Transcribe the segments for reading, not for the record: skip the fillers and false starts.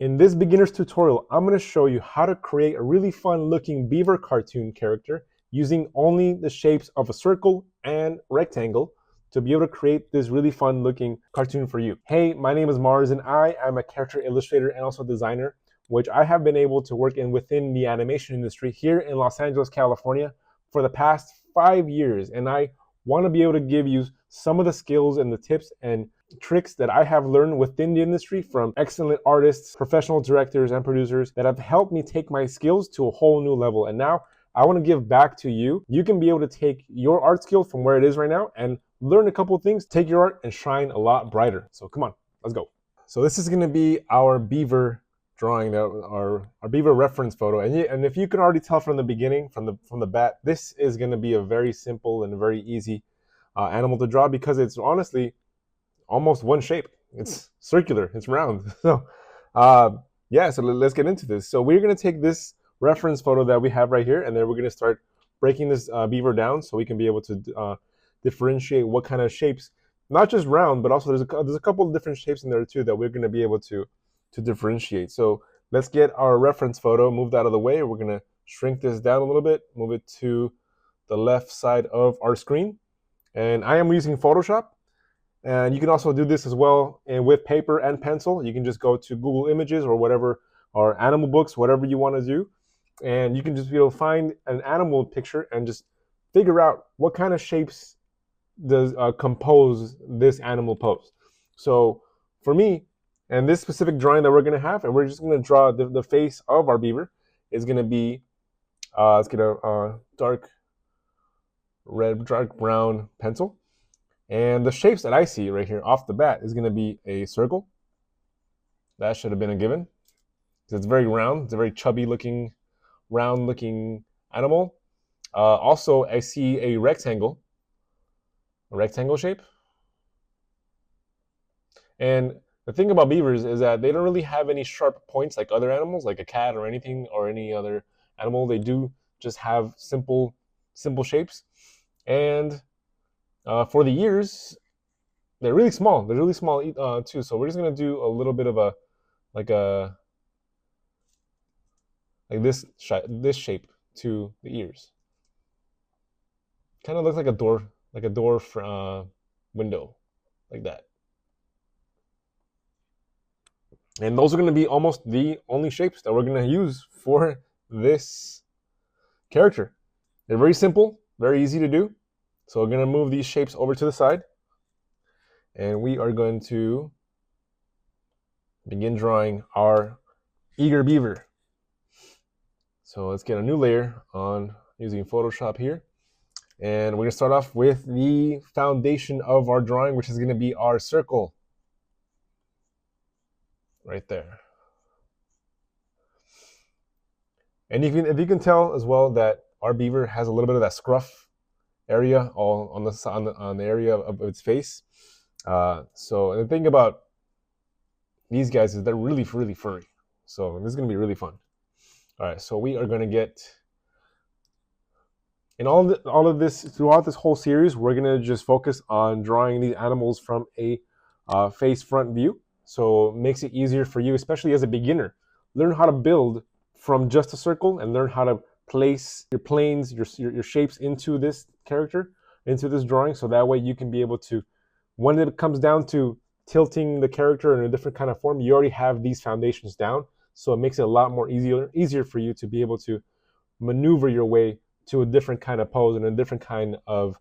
In this beginner's tutorial, I'm going to show you how to create a really fun looking beaver cartoon character using only the shapes of a circle and rectangle to be able to create this really fun looking cartoon for you. Hey, my name is Mars and I am a character illustrator and also designer, which I have been able to work in within the animation industry here in Los Angeles, California for the past 5 years. And I want to be able to give you some of the skills and the tips and tricks that I have learned within the industry from excellent artists, professional directors, and producers that have helped me take my skills to a whole new level. And now I want to give back to you. You can be able to take your art skill from where it is right now and learn a couple of things, take your art and shine a lot brighter. So come on, let's go. So this is going to be our beaver drawing, our beaver reference photo. And if you can already tell from the beginning, from the bat, this is going to be a very simple and very easy animal to draw because it's honestly almost one shape. It's circular, it's round. So yeah, so let's get into this. So we're going to take this reference photo that we have right here, and then we're going to start breaking this beaver down so we can be able to differentiate what kind of shapes, not just round, but also there's a couple of different shapes in there too that we're going to be able to differentiate. So let's get our reference photo moved out of the way. We're going to shrink this down a little bit, move it to the left side of our screen. And I am using Photoshop. And you can also do this as well and with paper and pencil. You can just go to Google Images or whatever, or animal books, whatever you want to do. And you can just be able to find an animal picture and just figure out what kind of shapes does compose this animal pose. So for me, and this specific drawing that we're going to have, and we're just going to draw the face of our beaver, is going to be, let's get a dark red, dark brown pencil. And the shapes that I see right here off the bat is going to be a circle. That should have been a given. It's very round. It's a very chubby looking, round looking animal. Also, I see a rectangle shape. And the thing about beavers is that they don't really have any sharp points like other animals, like a cat or anything or any other animal. They do just have simple shapes. And for the ears, they're really small. They're really small too. So we're just gonna do a little bit of a like this shape to the ears. Kind of looks like a door, window, like that. And those are gonna be almost the only shapes that we're gonna use for this character. They're very simple, very easy to do. So we're going to move these shapes over to the side, and we are going to begin drawing our eager beaver. So let's get a new layer on using Photoshop here. And we're going to start off with the foundation of our drawing, which is going to be our circle. Right there. And if you can tell as well that our beaver has a little bit of that scruff area all on the area of its face. So the thing about these guys is they're really furry. So this is going to be really fun. All right, so we are going to get in all of this throughout this whole series. We're going to just focus on drawing these animals from a face front view. So it makes it easier for you, especially as a beginner. Learn how to build from just a circle and learn how to place your planes, your shapes into this character, into this drawing, so that way you can be able to, when it comes down to tilting the character in a different kind of form, you already have these foundations down. So it makes it a lot more easier for you to be able to maneuver your way to a different kind of pose and a different kind of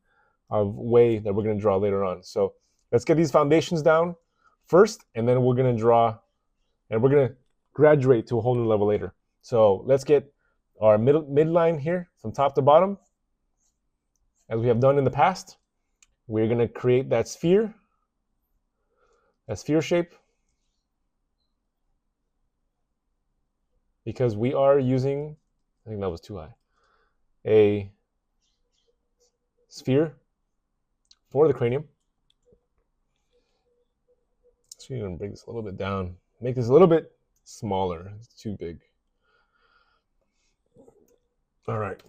way that we're going to draw later on. So let's get these foundations down first, and then we're going to draw, and we're going to graduate to a whole new level later. So let's get our midline here from top to bottom. As we have done in the past, we're going to create that sphere shape, because we are using, I think that was too high, a sphere for the cranium. So you're going to bring this a little bit down, make this a little bit smaller. It's too big. All right,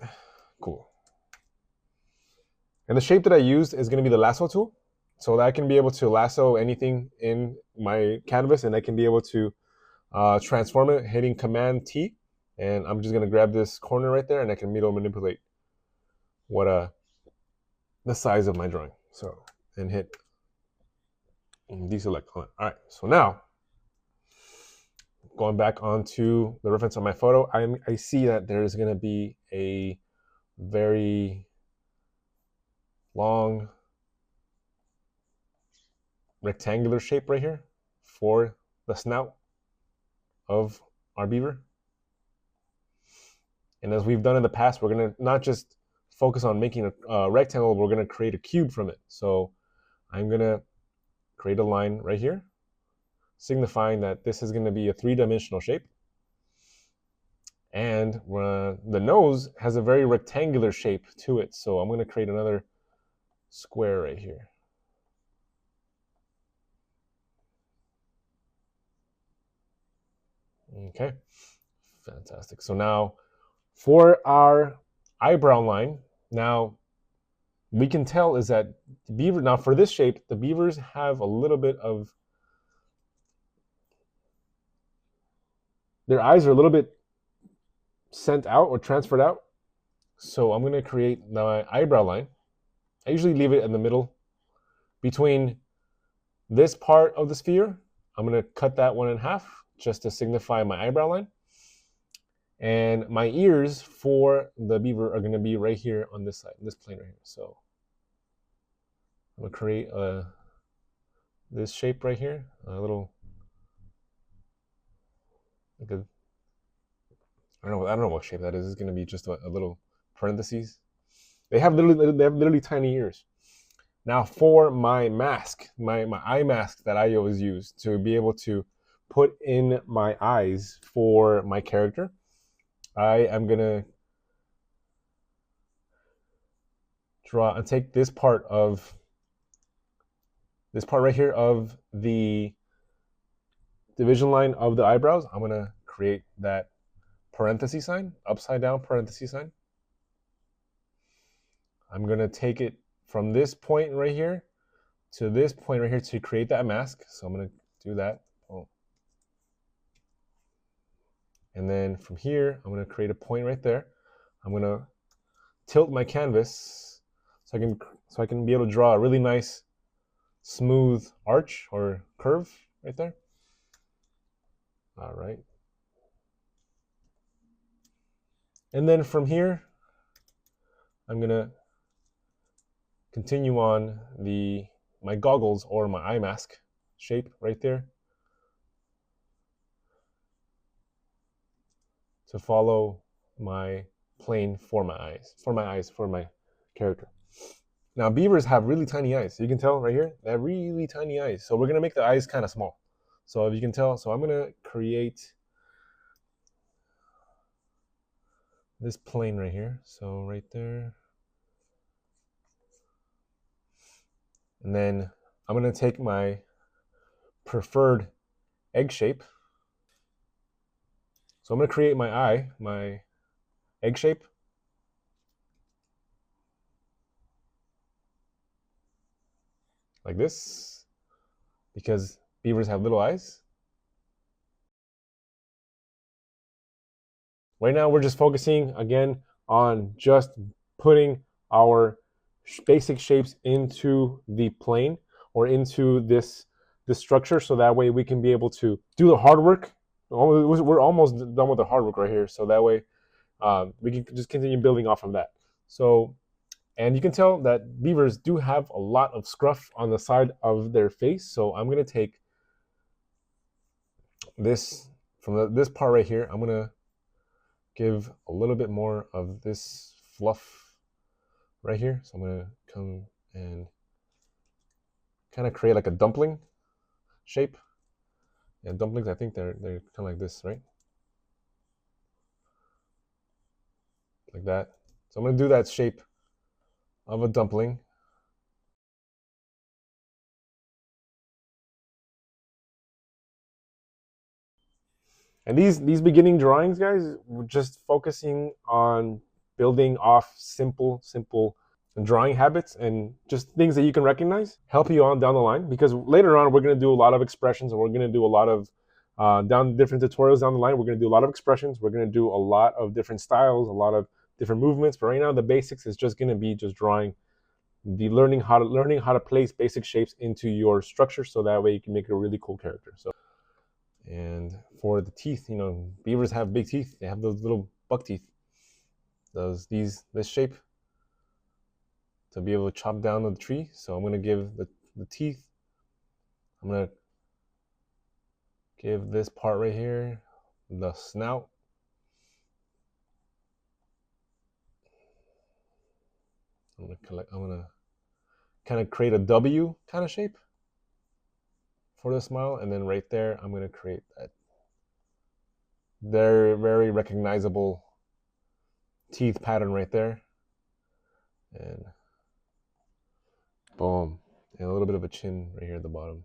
cool. And the shape that I used is going to be the lasso tool. So that I can be able to lasso anything in my canvas, and I can be able to transform it, hitting Command T, and I'm just gonna grab this corner right there, and I can manipulate what the size of my drawing. So, and hit deselect. All right, so now going back onto the reference on my photo, I see that there's gonna be a very long rectangular shape right here for the snout of our beaver. And as we've done in the past, we're going to not just focus on making a rectangle, we're going to create a cube from it. So I'm going to create a line right here, signifying that this is going to be a three-dimensional shape. And the nose has a very rectangular shape to it. So I'm going to create another square right here. Okay, fantastic. So now for our eyebrow line, now we can tell is that the beaver, now for this shape, the beavers have a little bit of, their eyes are a little bit sent out or transferred out. So I'm going to create my eyebrow line. I usually leave it in the middle between this part of the sphere. I'm going to cut that one in half just to signify my eyebrow line. And my ears for the beaver are going to be right here on this side, this plane right here. So I'm going to create this shape right here, a little, like a, I don't know what shape that is. It's going to be just a little parentheses. They have literally tiny ears. Now for my mask, my eye mask that I always use to be able to put in my eyes for my character, I am going to draw and take this part right here of the division line of the eyebrows. I'm going to create that parenthesis sign, upside down parenthesis sign. I'm going to take it from this point right here to this point right here to create that mask. So I'm going to do that. Oh. And then from here, I'm going to create a point right there. I'm going to tilt my canvas so I can be able to draw a really nice smooth arch or curve right there. All right. And then from here, I'm going to continue on my goggles or my eye mask shape right there to follow my plane for my eyes, for my character. Now beavers have really tiny eyes. You can tell right here, they have really tiny eyes. So we're gonna make the eyes kind of small. So if you can tell, so I'm gonna create this plane right here. So right there. And then I'm going to take my preferred egg shape. So I'm going to create my eye, my egg shape. Like this, because beavers have little eyes. Right now we're just focusing again on just putting our basic shapes into the plane or into this structure, so that way we can be able to do the hard work. We're almost done with the hard work right here, so that way we can just continue building off of that. So, and you can tell that beavers do have a lot of scruff on the side of their face, so I'm going to take this from this part right here. I'm going to give a little bit more of this fluff right here. So I'm going to come and kind of create like a dumpling shape. Yeah, dumplings, I think they're kind of like this, right? Like that. So I'm going to do that shape of a dumpling. And these beginning drawings, guys, we're just focusing on building off simple drawing habits and just things that you can recognize, help you on down the line, because later on we're going to do a lot of expressions and we're going to do a lot of down different tutorials down the line. We're going to do a lot of expressions. We're going to do a lot of different styles, a lot of different movements. But right now, the basics is just going to be just drawing, learning how to place basic shapes into your structure, so that way you can make a really cool character. So, and for the teeth, you know, beavers have big teeth. They have those little buck teeth. This shape to be able to chop down the tree. So I'm going to give the teeth. I'm going to give this part right here the snout. I'm gonna kind of create a W kind of shape for the smile, and then right there I'm gonna create that very recognizable teeth pattern right there, and boom, and a little bit of a chin right here at the bottom.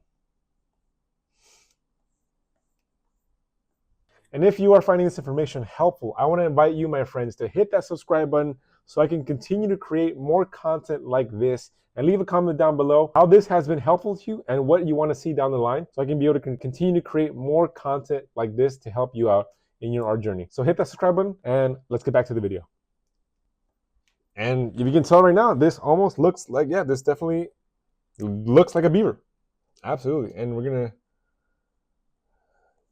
And if you are finding this information helpful, I want to invite you, my friends, to hit that subscribe button so I can continue to create more content like this, and leave a comment down below how this has been helpful to you and what you want to see down the line, so I can be able to continue to create more content like this to help you out in your art journey. So hit that subscribe button and let's get back to the video. And if you can tell right now, this almost looks like, yeah, this definitely looks like a beaver. Absolutely. And we're gonna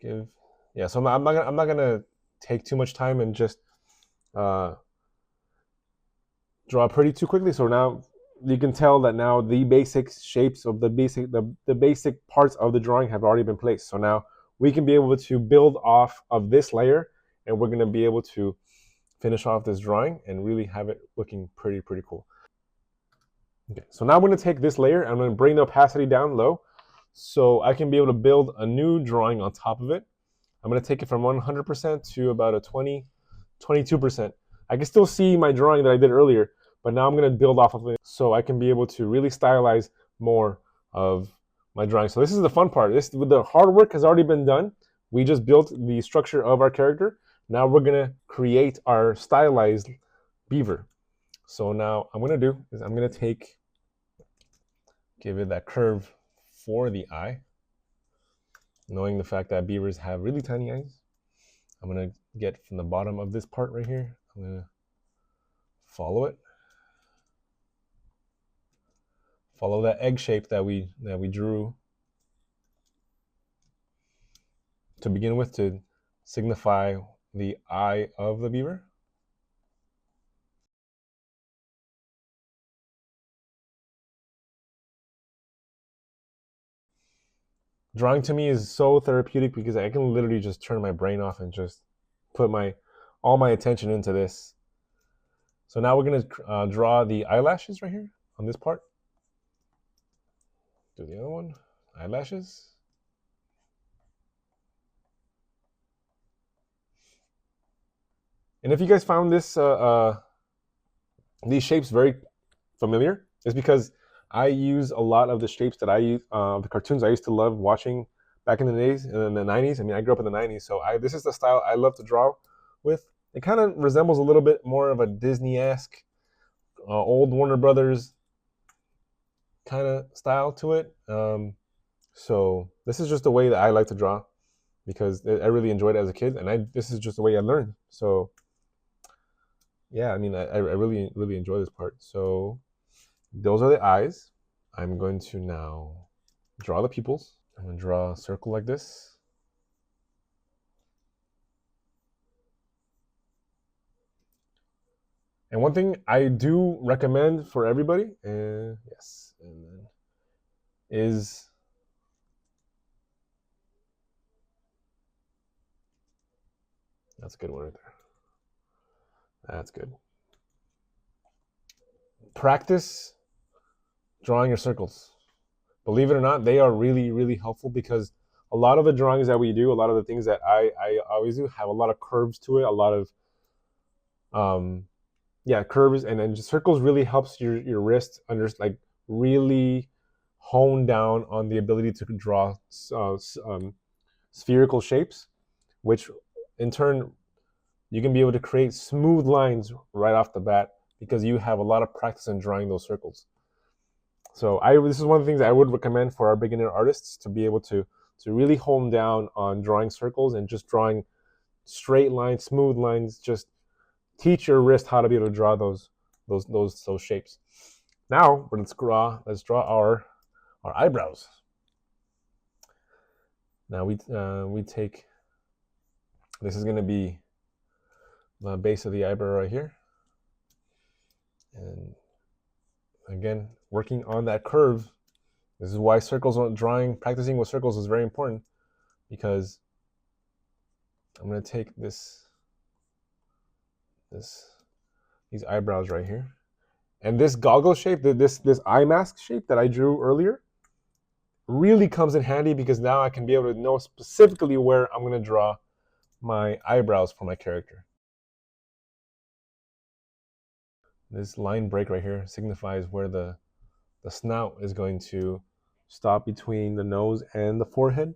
give, yeah, so I'm not gonna take too much time and just draw pretty too quickly. So now you can tell that now the basic shapes of the basic parts of the drawing have already been placed. So now we can be able to build off of this layer, and we're gonna be able to finish off this drawing and really have it looking pretty cool. Okay, so now I'm going to take this layer and I'm going to bring the opacity down low so I can be able to build a new drawing on top of it. I'm going to take it from 100% to about a 22%. I can still see my drawing that I did earlier, but now I'm going to build off of it so I can be able to really stylize more of my drawing. So this is the fun part. The hard work has already been done. We just built the structure of our character. Now we're going to create our stylized beaver. So now I'm going to do is I'm going to give it that curve for the eye, knowing the fact that beavers have really tiny eyes. I'm going to get from the bottom of this part right here, I'm going to follow it. Follow that egg shape that we drew to begin with, to signify the eye of the beaver. Drawing to me is so therapeutic because I can literally just turn my brain off and just put all my attention into this. So now we're going to draw the eyelashes right here on this part. Do the other one, eyelashes. And if you guys found these shapes very familiar, it's because I use a lot of the shapes that I use, the cartoons I used to love watching back in the days, in the 90s. I mean, I grew up in the 90s, so this is the style I love to draw with. It kind of resembles a little bit more of a Disney-esque, old Warner Brothers kind of style to it. So this is just the way that I like to draw, because I really enjoyed it as a kid, and this is just the way I learned. So yeah, I mean, I really enjoy this part. So those are the eyes. I'm going to now draw the pupils. I'm going to draw a circle like this. And one thing I do recommend for everybody, yes, and then is that's a good one right there. That's good. Practice drawing your circles. Believe it or not, they are really helpful, because a lot of the drawings that we do, a lot of the things that I always do, have a lot of curves to it, a lot of curves, and then just circles really helps your wrist really hone down on the ability to draw spherical shapes, which in turn you can be able to create smooth lines right off the bat, because you have a lot of practice in drawing those circles. So this is one of the things I would recommend for our beginner artists, to be able to to really hone down on drawing circles and just drawing straight lines, smooth lines. Just teach your wrist how to be able to draw those shapes. Now let's draw our eyebrows. Now we take, this is going to be the base of the eyebrow right here, and again working on that curve. This is why practicing with circles is very important, because I'm going to take these eyebrows right here, and this goggle shape, this eye mask shape that I drew earlier, really comes in handy, because now I can be able to know specifically where I'm going to draw my eyebrows for my character. This line break right here signifies where the snout is going to stop between the nose and the forehead.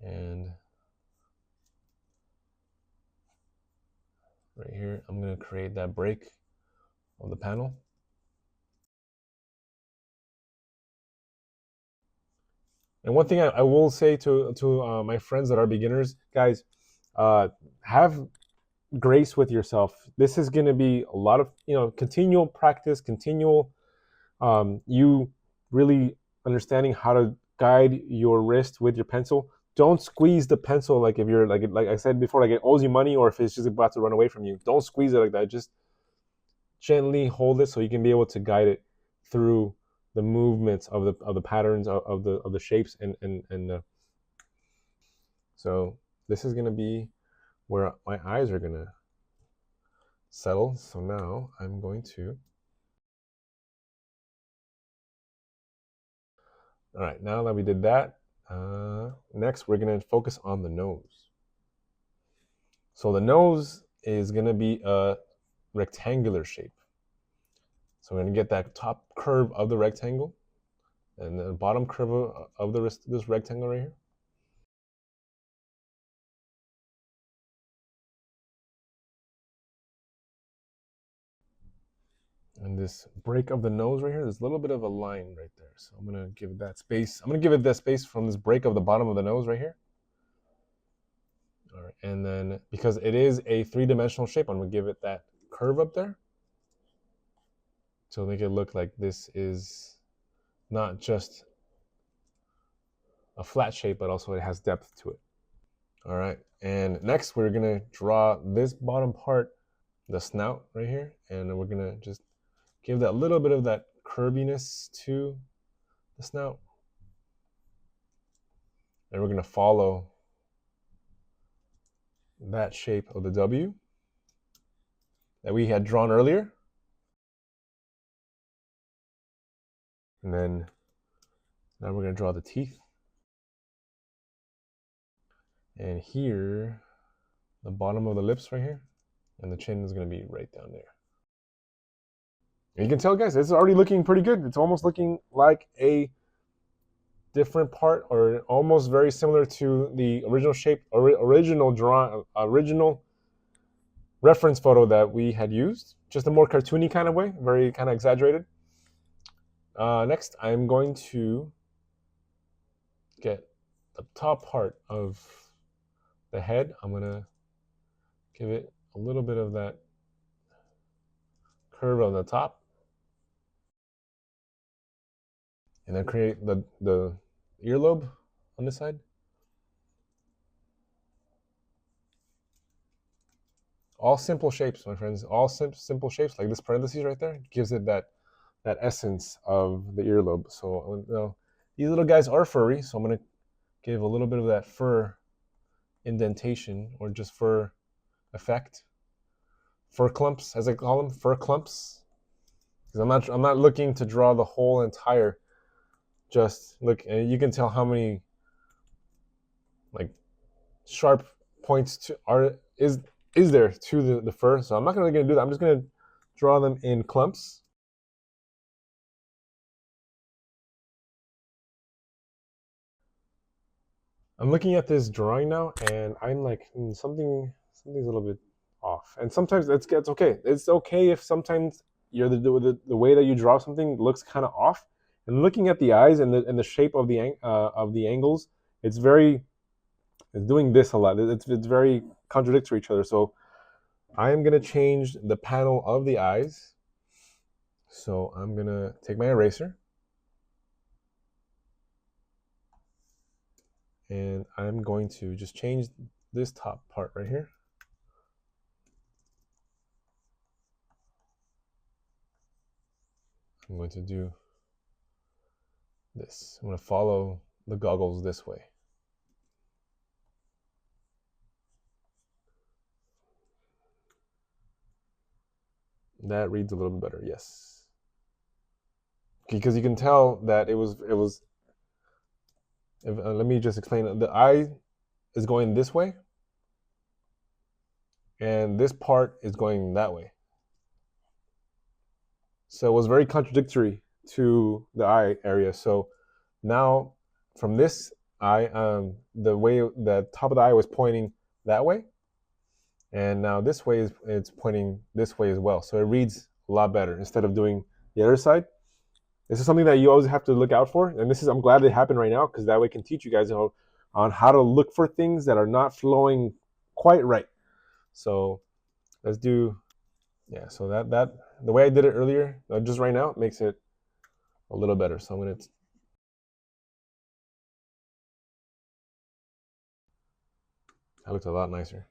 And right here, I'm going to create that break of the panel. And one thing I will say to my friends that are beginners, guys, have grace with yourself. This is going to be a lot of continual practice, continual you really understanding how to guide your wrist with your pencil. Don't squeeze the pencil like if you're like I said before, like it owes you money, or if it's just about to run away from you. Don't squeeze it like that. Just gently hold it so you can be able to guide it through the movements of the patterns of the shapes and so this is going to be where my eyes are going to settle. So now I'm going to, all right, now that we did that, next we're going to focus on the nose. So the nose is going to be a rectangular shape. So we're going to get that top curve of the rectangle and the bottom curve of this rectangle right here. And this break of the nose right here, there's a little bit of a line right there. So I'm going to give it that space. I'm going to give it that space from this break of the bottom of the nose right here. All right, and then because it is a three-dimensional shape, I'm going to give it that curve up there to make it look like this is not just a flat shape, but also it has depth to it. All right, and next we're going to draw this bottom part, the snout right here, and we're going to just give that little bit of that curviness to the snout. And we're going to follow that shape of the W that we had drawn earlier. And then now we're going to draw the teeth. And here, the bottom of the lips right here, and the chin is going to be right down there. And you can tell, guys, it's already looking pretty good. It's almost looking like a different part, or almost very similar to the original shape, original reference photo that we had used. Just a more cartoony kind of way, very kind of exaggerated. Next, I'm going to get the top part of the head. I'm going to give it a little bit of that curve on the top. And then create the earlobe on this side. All simple shapes, my friends. All simple shapes, like this parentheses right there, gives it that essence of the earlobe. So these little guys are furry, so I'm going to give a little bit of that fur indentation, or just fur effect. Fur clumps, as I call them, fur clumps. Because I'm not looking to draw the whole entire. Just look, and you can tell how many like sharp points is there to the fur. So I'm not really going to do that. I'm just going to draw them in clumps. I'm looking at this drawing now, and I'm like, something's a little bit off. And sometimes it's okay. It's okay if sometimes the way that you draw something looks kind of off. And looking at the eyes and the shape of the angles it's doing this a lot. It's very contradictory to each other. So I am gonna change the panel of the eyes. So I'm gonna take my eraser and I'm going to just change this top part right here. I'm going to do this. I'm going to follow the goggles this way. That reads a little bit better, yes. Because you can tell that it was. Let me just explain. The eye is going this way, and this part is going that way. So it was very contradictory to the eye area. So now from this eye, the way the top of the eye was pointing that way, and now this way it's pointing this way as well. So it reads a lot better instead of doing the other side. This is something that you always have to look out for, and I'm glad it happened right now because that way I can teach you guys on how to look for things that are not flowing quite right. So let's do, yeah. So that the way I did it earlier, just right now, makes it a little better. So I'm gonna. That looks a lot nicer.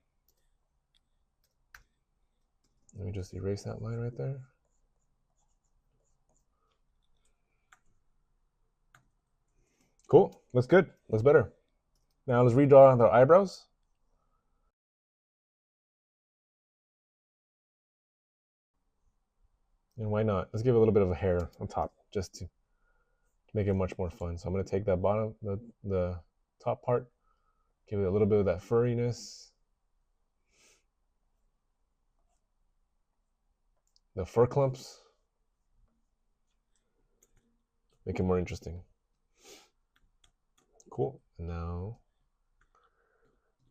Let me just erase that line right there. Cool. Looks good. Looks better. Now let's redraw the eyebrows. And why not? Let's give it a little bit of a hair on top just to make it much more fun. So I'm going to take that bottom, the top part, give it a little bit of that furriness. The fur clumps. Make it more interesting. Cool. And now,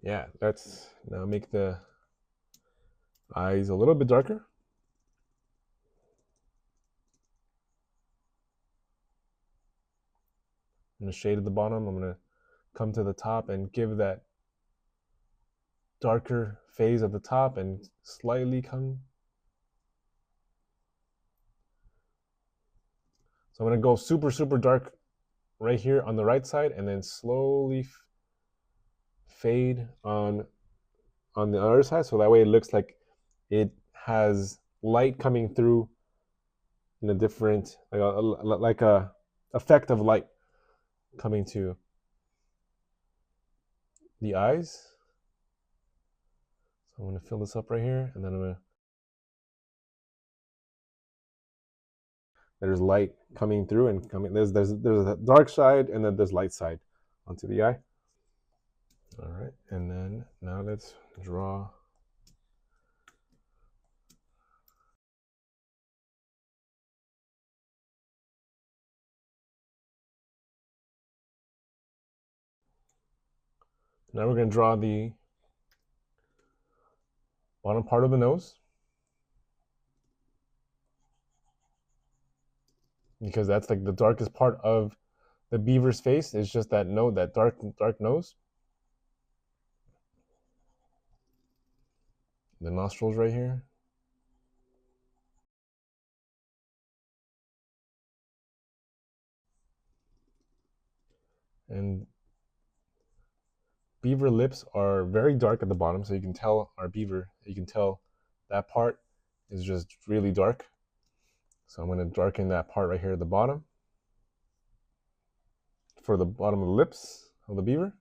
yeah, let's now make the eyes a little bit darker. I'm going to shade at the bottom. I'm going to come to the top and give that darker phase at the top and slightly come. So I'm going to go super, super dark right here on the right side and then slowly fade on the other side. So that way it looks like it has light coming through in a different, like a effect of light coming to the eyes. So I'm going to fill this up right here, and then I'm going to, there's light coming through and coming, there's a dark side and then there's light side onto the eye. All right, and then now let's draw. Now we're going to draw the bottom part of the nose, because that's like the darkest part of the beaver's face. Is just that that dark nose. The nostrils right here. And beaver lips are very dark at the bottom, so you can tell our beaver, you can tell that part is just really dark. So I'm going to darken that part right here at the bottom for the bottom of the lips of the beaver.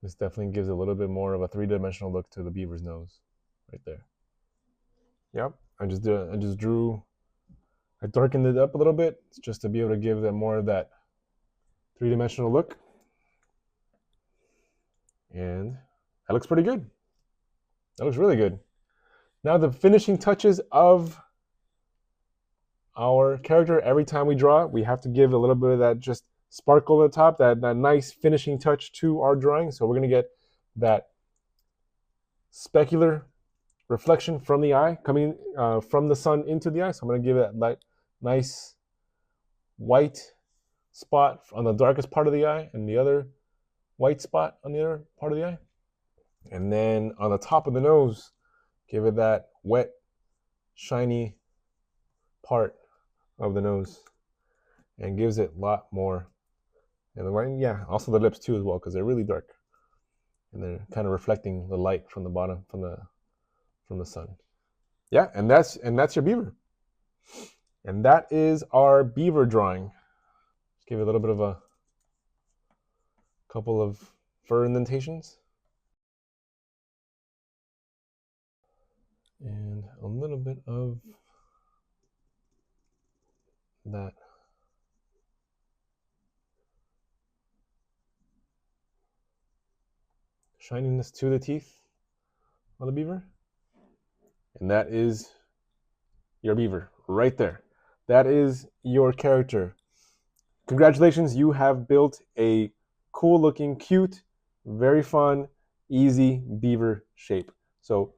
This definitely gives a little bit more of a three-dimensional look to the beaver's nose right there. Yep, I darkened it up a little bit just to be able to give them more of that three-dimensional look. And that looks pretty good. That looks really good. Now the finishing touches of our character. Every time we draw, we have to give a little bit of that just sparkle at the top, that nice finishing touch to our drawing. So we're going to get that specular reflection from the eye, coming from the sun into the eye. So I'm going to give it that nice white spot on the darkest part of the eye and the other white spot on the other part of the eye. And then on the top of the nose, give it that wet, shiny part of the nose, and gives it a lot more. And yeah, also the lips too as well, because they're really dark and they're kind of reflecting the light from the bottom, from the sun. Yeah, and that's your beaver. And that is our beaver drawing. Just give it a little bit of a couple of fur indentations. And a little bit of that shininess to the teeth on the beaver. And that is your beaver right there. That is your character. Congratulations, you have built a cool looking, cute, very fun, easy beaver shape. So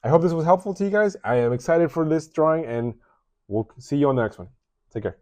I hope this was helpful to you guys. I am excited for this drawing, and we'll see you on the next one. Take care.